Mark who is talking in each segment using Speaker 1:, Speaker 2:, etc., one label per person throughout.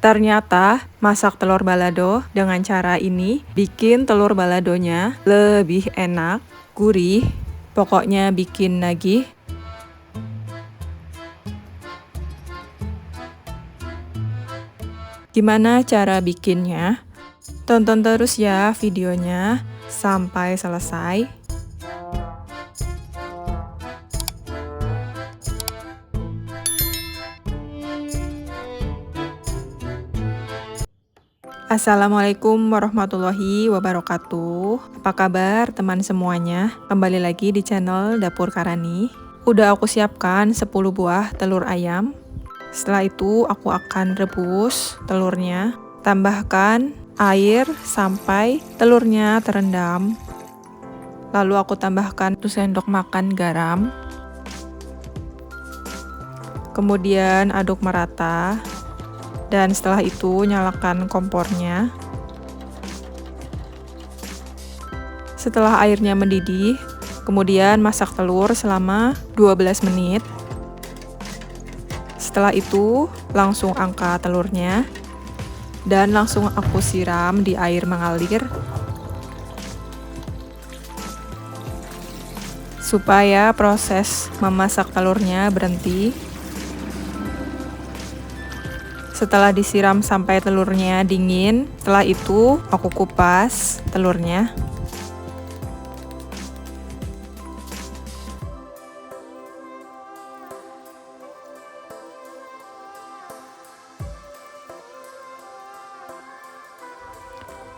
Speaker 1: Ternyata masak telur balado dengan cara ini bikin telur baladonya lebih enak, gurih, pokoknya bikin nagih. Gimana cara bikinnya? Tonton terus ya videonya sampai selesai. Assalamualaikum warahmatullahi wabarakatuh. Apa kabar teman semuanya? Kembali lagi di channel Dapur Karani. Udah aku siapkan 10 buah telur ayam. Setelah itu aku akan rebus telurnya. Tambahkan air sampai telurnya terendam. Lalu aku tambahkan 1 sendok makan garam. Kemudian aduk merata. Dan setelah itu nyalakan kompornya. Setelah airnya mendidih, kemudian masak telur selama 12 menit. Setelah itu langsung angkat telurnya dan langsung aku siram di air mengalir supaya proses memasak telurnya berhenti. Setelah disiram sampai telurnya dingin, setelah itu aku kupas telurnya.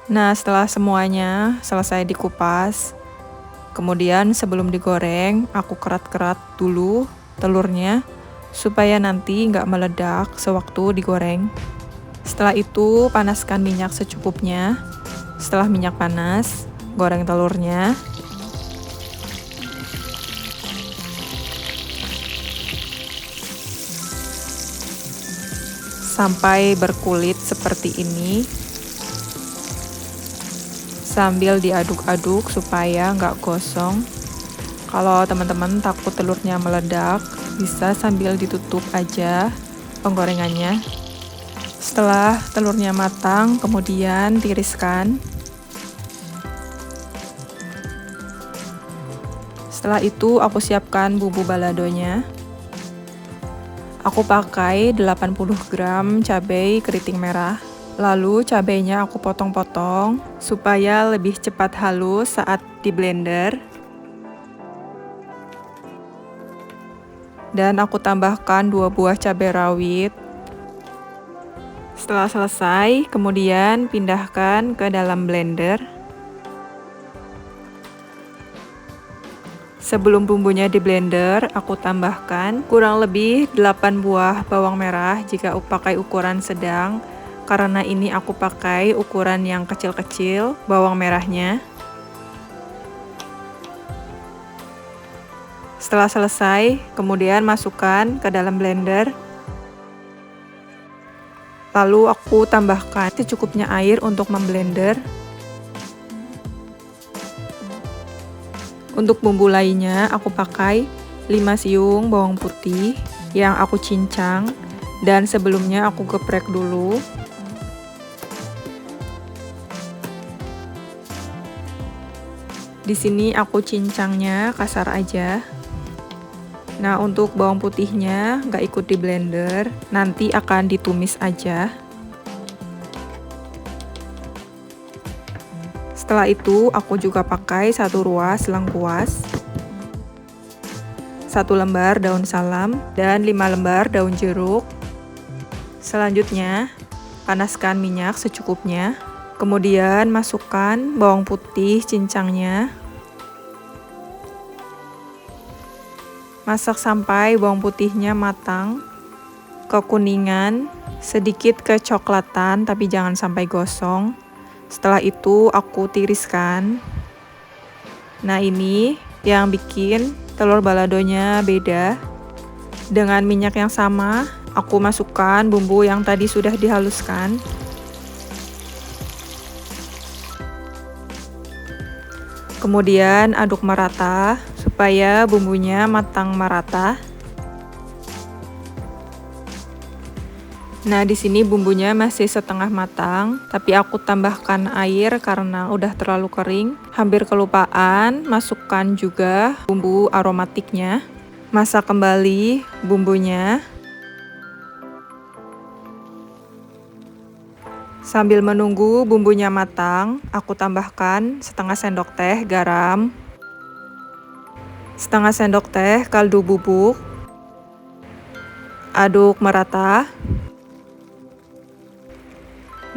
Speaker 1: Nah, setelah semuanya selesai dikupas, kemudian sebelum digoreng, aku kerat-kerat dulu telurnya supaya nanti nggak meledak sewaktu digoreng. Setelah itu panaskan minyak secukupnya. Setelah minyak panas, goreng telurnya. Sampai berkulit seperti ini. Sambil diaduk-aduk supaya nggak gosong. Kalau teman-teman takut telurnya meledak, bisa sambil ditutup aja penggorengannya. Setelah telurnya matang, kemudian tiriskan. Setelah itu aku siapkan bumbu baladonya. Aku pakai 80 gram cabai keriting merah. Lalu cabainya aku potong-potong supaya lebih cepat halus saat di blender. Dan aku tambahkan 2 buah cabai rawit. Setelah selesai, kemudian pindahkan ke dalam blender. Sebelum bumbunya di blender, aku tambahkan kurang lebih 8 buah bawang merah jika pakai ukuran sedang, karena ini aku pakai ukuran yang kecil-kecil bawang merahnya. Setelah selesai, kemudian masukkan ke dalam blender. Lalu aku tambahkan secukupnya air untuk memblender. Untuk bumbu lainnya, aku pakai 5 siung bawang putih yang aku cincang dan sebelumnya aku geprek dulu. Di sini aku cincangnya kasar aja. Nah, untuk bawang putihnya nggak ikut di blender, nanti akan ditumis aja. Setelah itu, aku juga pakai 1 ruas lengkuas, 1 lembar daun salam, dan 5 lembar daun jeruk. Selanjutnya, panaskan minyak secukupnya. Kemudian masukkan bawang putih cincangnya. Masak sampai bawang putihnya matang, kekuningan, sedikit kecoklatan tapi jangan sampai gosong. Setelah itu aku tiriskan. Nah, ini yang bikin telur baladonya beda. Dengan minyak yang sama, aku masukkan bumbu yang tadi sudah dihaluskan. Kemudian aduk merata supaya bumbunya matang merata. Nah, di sini bumbunya masih setengah matang, tapi aku tambahkan air karena udah terlalu kering. Hampir kelupaan, masukkan juga bumbu aromatiknya. Masak kembali bumbunya. Sambil menunggu bumbunya matang, aku tambahkan setengah sendok teh garam, setengah sendok teh kaldu bubuk. Aduk merata.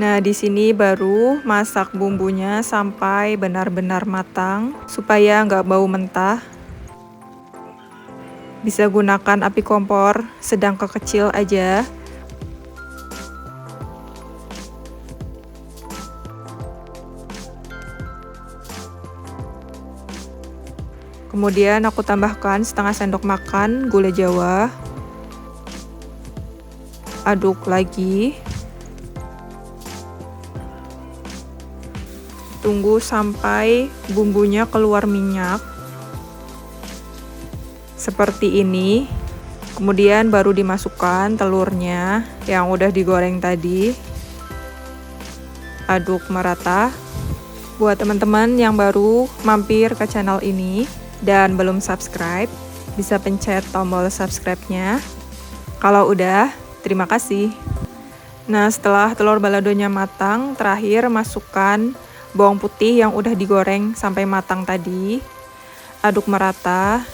Speaker 1: Nah, di sini baru masak bumbunya sampai benar-benar matang supaya nggak bau mentah. Bisa gunakan api kompor sedang ke kecil aja. Kemudian aku tambahkan setengah sendok makan gula Jawa. Aduk lagi. Tunggu sampai bumbunya keluar minyak. Seperti ini. Kemudian baru dimasukkan telurnya yang udah digoreng tadi. Aduk merata. Buat teman-teman yang baru mampir ke channel ini dan belum subscribe, bisa pencet tombol subscribe-nya. Kalau udah, terima kasih. Nah, setelah telur baladonya matang, terakhir masukkan bawang putih yang udah digoreng sampai matang tadi. Aduk merata.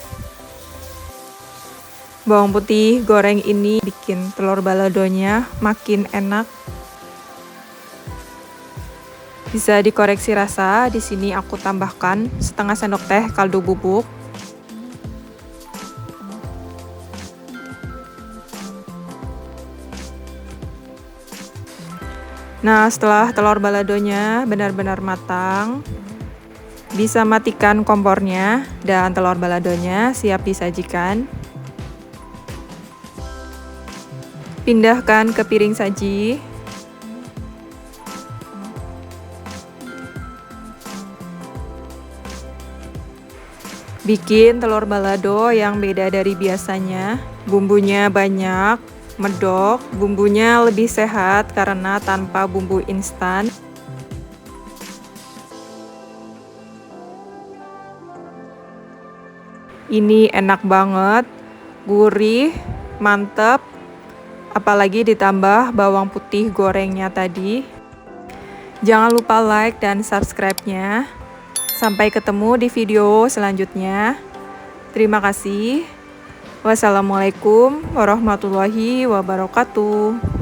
Speaker 1: Bawang putih goreng ini bikin telur baladonya makin enak. Bisa dikoreksi rasa. Di sini aku tambahkan setengah sendok teh kaldu bubuk. Nah, setelah telur baladonya benar-benar matang, bisa matikan kompornya dan telur baladonya siap disajikan. Pindahkan ke piring saji. Bikin telur balado yang beda dari biasanya. Bumbunya banyak, medok, bumbunya lebih sehat karena tanpa bumbu instan. Ini enak banget, gurih, mantep. Apalagi ditambah bawang putih gorengnya tadi. Jangan lupa like dan subscribe-nya. Sampai ketemu di video selanjutnya. Terima kasih. Wassalamualaikum warahmatullahi wabarakatuh.